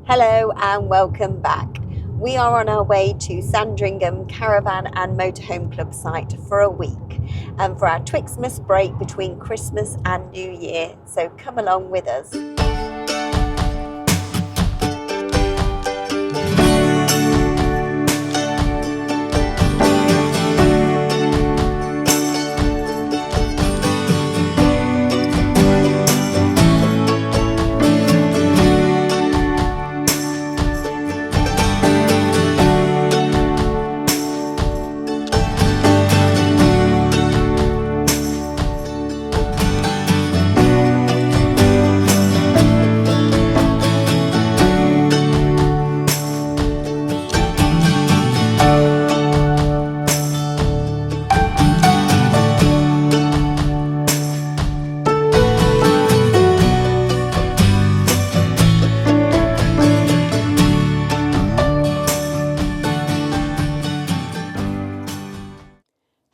Hello and welcome back. We are on our way to Sandringham Caravan and Motorhome Club site for a week and for our Twixmas break between Christmas and New Year. So come along with us.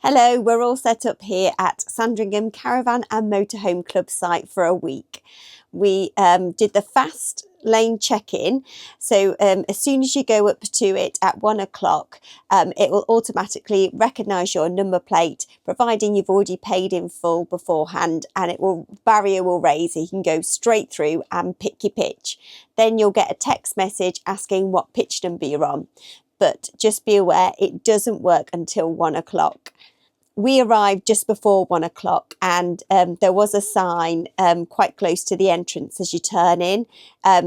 Hello, we're all set up here at Sandringham Caravan and Motorhome Club site for a week. We did the fast lane check-in, so as soon as you go up to it at 1 o'clock, it will automatically recognise your number plate, providing you've already paid in full beforehand, and barrier will raise so you can go straight through and pick your pitch. Then you'll get a text message asking what pitch number you're on, but just be aware it doesn't work until 1 o'clock. We arrived just before 1 o'clock and there was a sign quite close to the entrance as you turn in.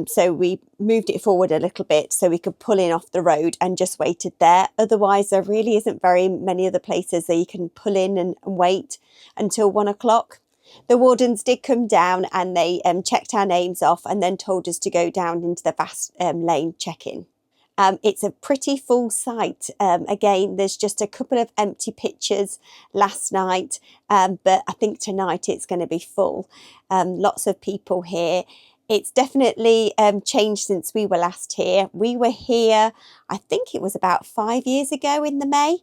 So we moved it forward a little bit so we could pull in off the road and just waited there. Otherwise, there really isn't very many other places that you can pull in and wait until 1 o'clock. The wardens did come down and they checked our names off and then told us to go down into the fast lane check-in. It's a pretty full site. Again, there's just a couple of empty pitches last night, but I think tonight it's going to be full. Lots of people here. It's definitely changed since we were last here. We were here, I think it was about 5 years ago in the May.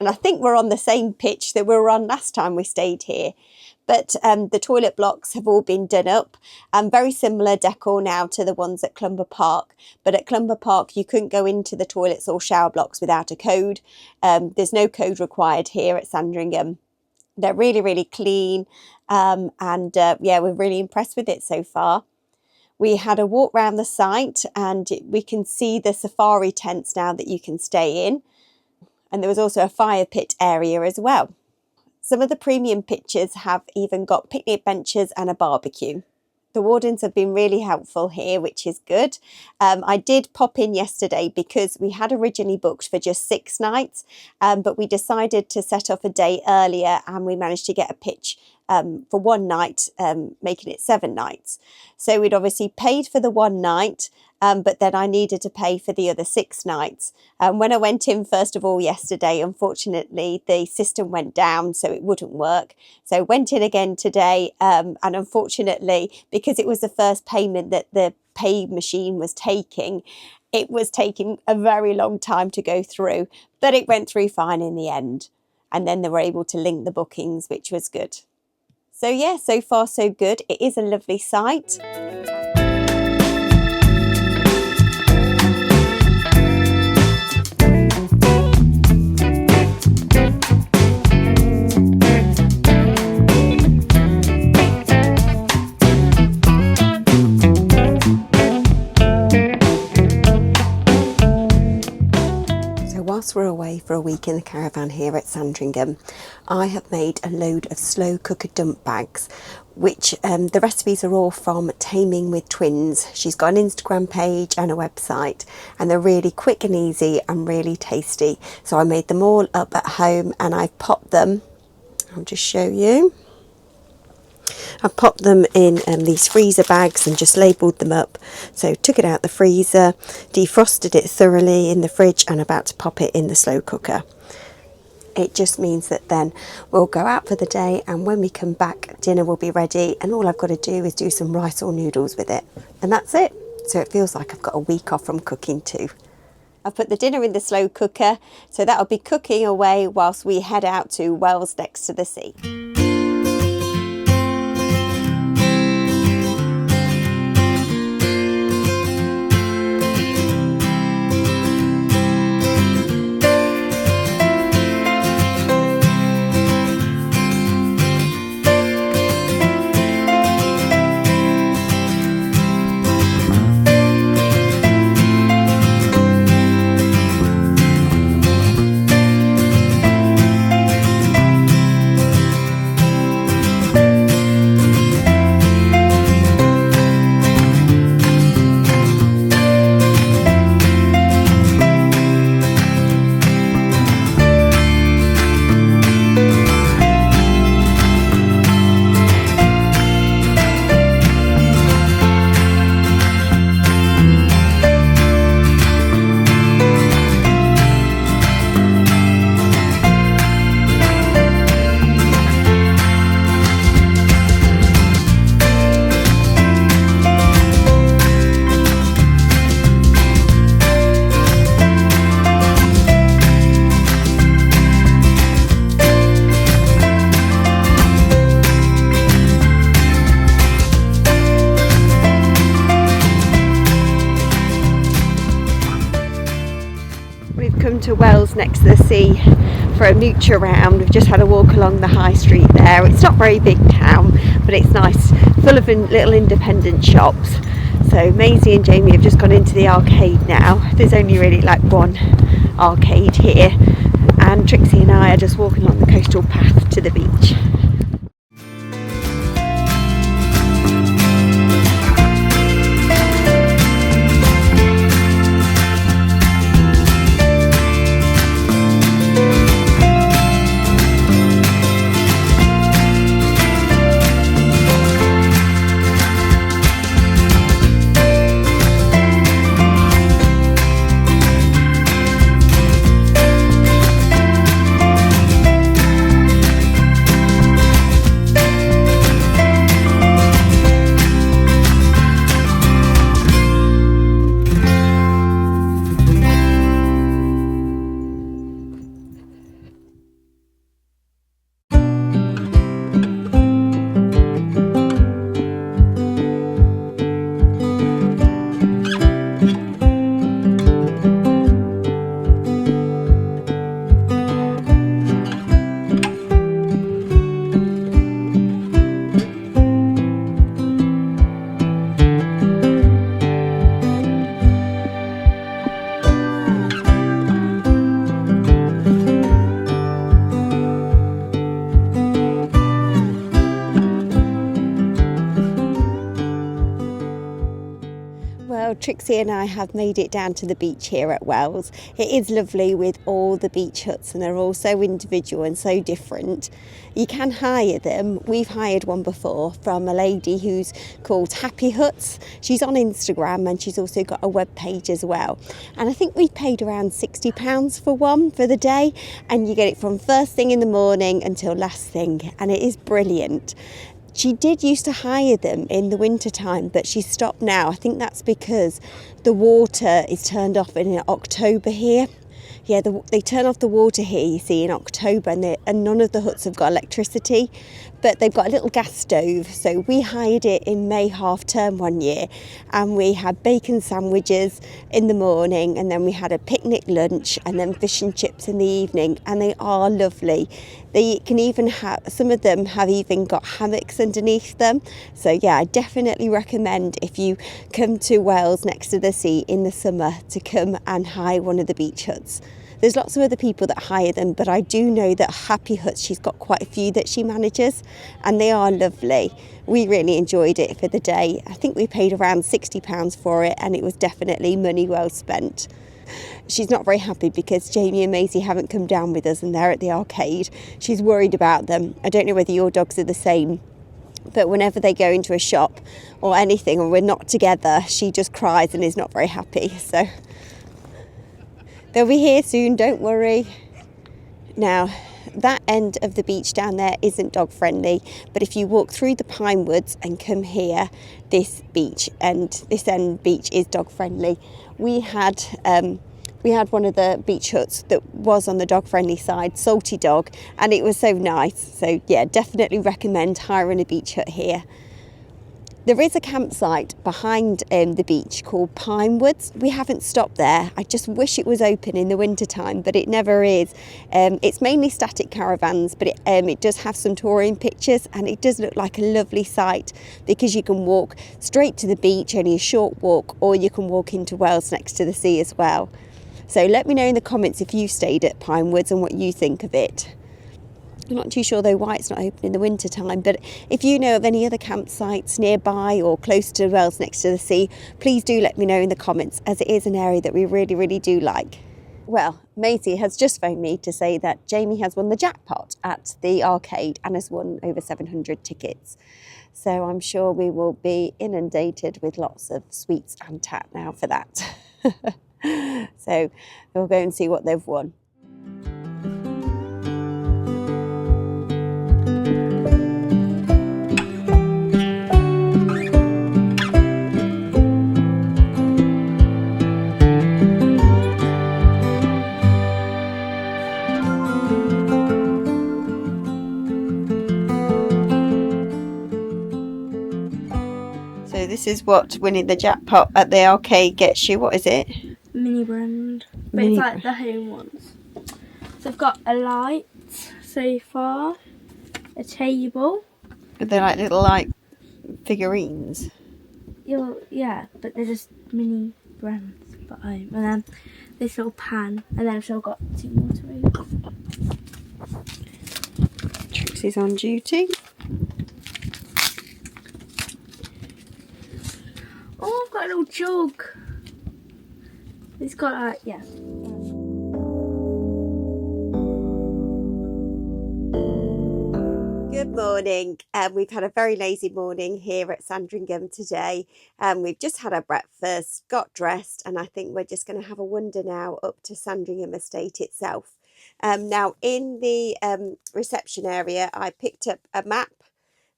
And I think we're on the same pitch that we were on last time we stayed here. But the toilet blocks have all been done up. Very similar decor now to the ones at Clumber Park. But at Clumber Park, you couldn't go into the toilets or shower blocks without a code. There's no code required here at Sandringham. They're really, really clean. Yeah, we're really impressed with it so far. We had a walk around the site and we can see the safari tents now that you can stay in. And there was also a fire pit area as well. Some of the premium pitches have even got picnic benches and a barbecue. The wardens have been really helpful here, which is good. I did pop in yesterday because we had originally booked for just 6 nights, but we decided to set off a day earlier and we managed to get a pitch for 1 night, making it 7 nights. So we'd obviously paid for the 1 night, but then I needed to pay for the other 6 nights. When I went in first of all yesterday, unfortunately the system went down so it wouldn't work. So went in again today and unfortunately, because it was the first payment that the pay machine was taking, it was taking a very long time to go through, but it went through fine in the end. And then they were able to link the bookings, which was good. So yeah, so far so good. It is a lovely site. Whilst we're away for a week in the caravan here at Sandringham, I have made a load of slow cooker dump bags, which the recipes are all from Taming with Twins. She's got an Instagram page and a website, and they're really quick and easy and really tasty. So I made them all up at home and I've popped them, I'll just show you. I've popped them in these freezer bags and just labelled them up. So took it out the freezer, defrosted it thoroughly in the fridge and about to pop it in the slow cooker. It just means that then we'll go out for the day and when we come back dinner will be ready and all I've got to do is do some rice or noodles with it. And that's it. So it feels like I've got a week off from cooking too. I've put the dinner in the slow cooker, so that'll be cooking away whilst we head out to Wells next to the sea. come to Wells next to the sea for a mooch around. We've just had a walk along the high street there. It's not a very big town, but it's nice, full of little independent shops. So Maisie and Jamie have just gone into the arcade now. There's only really like one arcade here, and Trixie and I are just walking along the coastal path to the beach. Well, Trixie and I have made it down to the beach here at Wells. It is lovely with all the beach huts, and they're all so individual and so different. You can hire them. We've hired one before from a lady who's called Happy Huts. She's on Instagram and she's also got a web page as well. And I think we paid around £60 for one for the day, and you get it from first thing in the morning until last thing, and it is brilliant. She did used to hire them in the winter time, but she's stopped now. I think that's because the water is turned off in October here. Yeah, they turn off the water here, you see, in October, and none of the huts have got electricity, but they've got a little gas stove. So we hired it in May half term one year, and we had bacon sandwiches in the morning, and then we had a picnic lunch, and then fish and chips in the evening, and they are lovely. They can even have, some of them have even got hammocks underneath them. So yeah, I definitely recommend, if you come to Wales next to the sea in the summer, to come and hire one of the beach huts. There's lots of other people that hire them, but I do know that Happy Huts, she's got quite a few that she manages, and they are lovely. We really enjoyed it for the day. I think we paid around £60 for it, and it was definitely money well spent. She's not very happy because Jamie and Maisie haven't come down with us and they're at the arcade. She's worried about them. I don't know whether your dogs are the same, but whenever they go into a shop or anything, or we're not together, she just cries and is not very happy. So they'll be here soon, don't worry. Now, that end of the beach down there isn't dog friendly, but if you walk through the pine woods and come here, this end beach is dog friendly. We had one of the beach huts that was on the dog friendly side, Salty Dog, and it was so nice. So yeah, definitely recommend hiring a beach hut here. There is a campsite behind the beach called Pine Woods. We haven't stopped there. I just wish it was open in the winter time, but it never is. It's mainly static caravans, but it does have some touring pictures, and it does look like a lovely site because you can walk straight to the beach, only a short walk, or you can walk into Wales next to the sea as well. So let me know in the comments if you stayed at Pine Woods and what you think of it. I'm not too sure though why it's not open in the winter time, but if you know of any other campsites nearby or close to Wales next to the sea, please do let me know in the comments, as it is an area that we really, really do like. Well, Maisie has just phoned me to say that Jamie has won the jackpot at the arcade and has won over 700 tickets. So I'm sure we will be inundated with lots of sweets and tat now for that. So we'll go and see what they've won. So this is what winning the jackpot at the arcade gets you. What is it? Mini brand. but it's like the home ones. So I've got a light, sofa, a table. But they're like little like figurines. Yeah, but they're just mini brands for home. And then this little pan, and then I've still got 2 more to open. Trixie's on duty. Oh, I've got a little jug. It's got like, yeah. Good morning. We've had a very lazy morning here at Sandringham today. We've just had our breakfast, got dressed, and I think we're just going to have a wander now up to Sandringham Estate itself. Now, in the reception area, I picked up a map,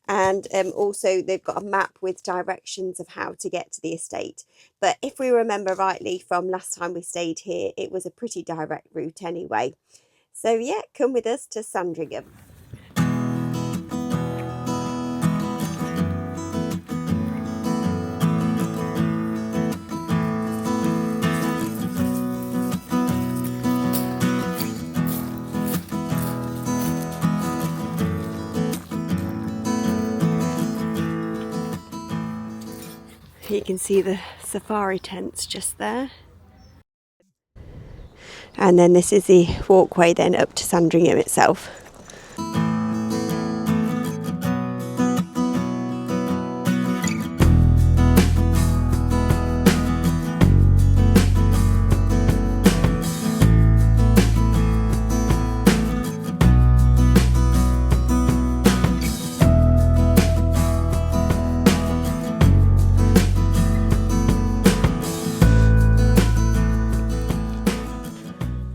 and also they've got a map with directions of how to get to the estate. But if we remember rightly from last time we stayed here, it was a pretty direct route anyway. So yeah, come with us to Sandringham. You can see the safari tents just there. And then this is the walkway then up to Sandringham itself.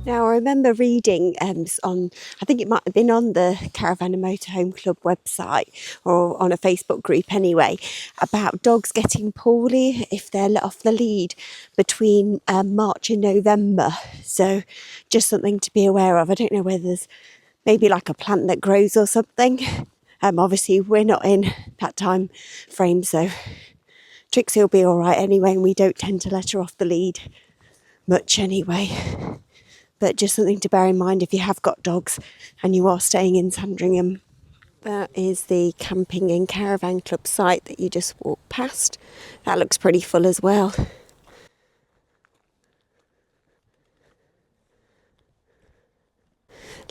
Now, I remember reading on, I think it might have been on the Caravan and Motorhome Club website or on a Facebook group anyway, about dogs getting poorly if they're let off the lead between March and November. So just something to be aware of. I don't know whether there's maybe like a plant that grows or something. Obviously, we're not in that time frame, so Trixie will be all right anyway, and we don't tend to let her off the lead much anyway. But just something to bear in mind if you have got dogs and you are staying in Sandringham. That is the Camping and Caravan Club site that you just walked past. That looks pretty full as well.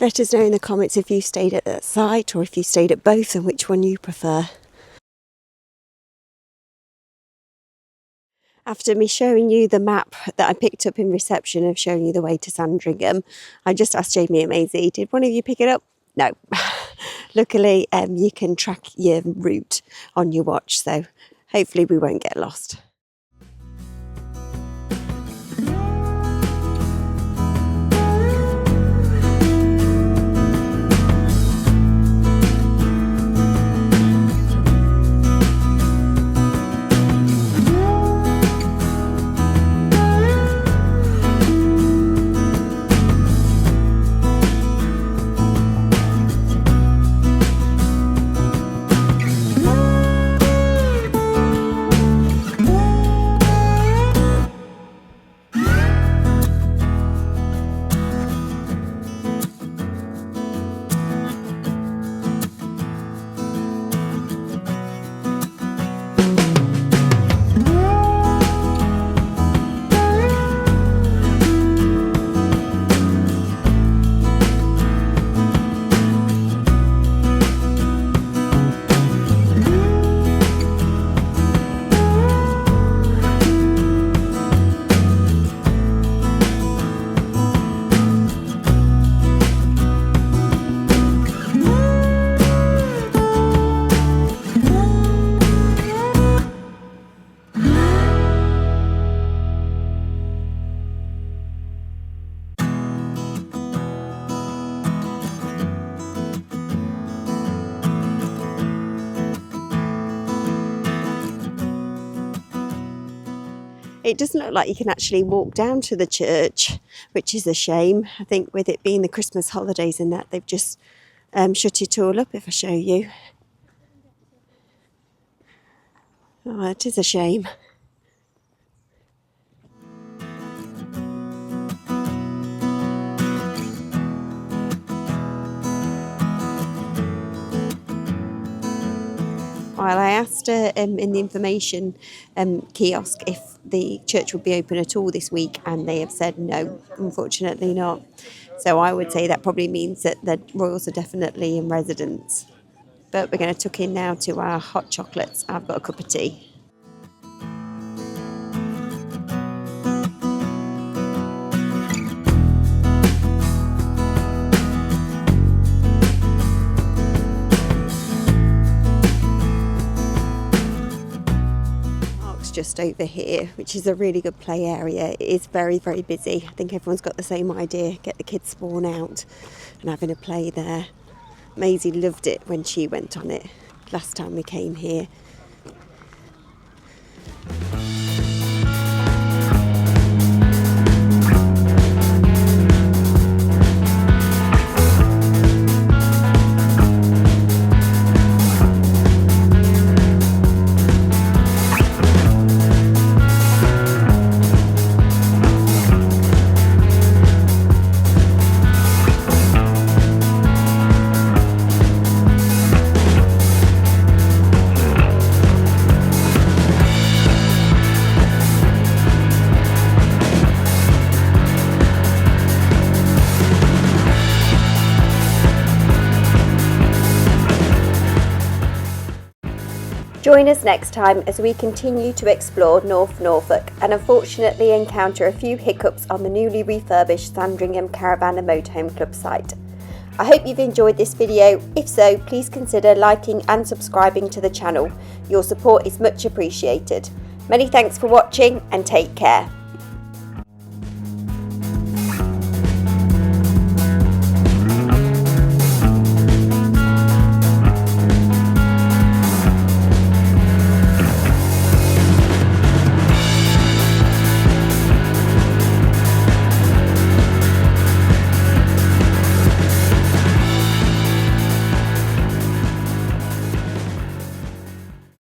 Let us know in the comments if you stayed at that site or if you stayed at both and which one you prefer. After me showing you the map that I picked up in reception of showing you the way to Sandringham, I just asked Jamie and Maisie, did one of you pick it up? No. Luckily, you can track your route on your watch, so hopefully we won't get lost. It doesn't look like you can actually walk down to the church, which is a shame. I think with it being the Christmas holidays and that, they've just shut it all up, if I show you. Oh, it is a shame. while. I asked her in the information kiosk if the church would be open at all this week, and they have said no, unfortunately not. So I would say that probably means that the royals are definitely in residence. But we're going to tuck in now to our hot chocolates. I've got a cup of tea. Just over here, which is a really good play area. It is very, very busy. I think everyone's got the same idea, get the kids spawn out and having a play there. Maisie loved it when she went on it last time we came here. Join us next time as we continue to explore North Norfolk and unfortunately encounter a few hiccups on the newly refurbished Sandringham Caravan and Motorhome Club site. I hope you've enjoyed this video. If so, please consider liking and subscribing to the channel. Your support is much appreciated. Many thanks for watching and take care.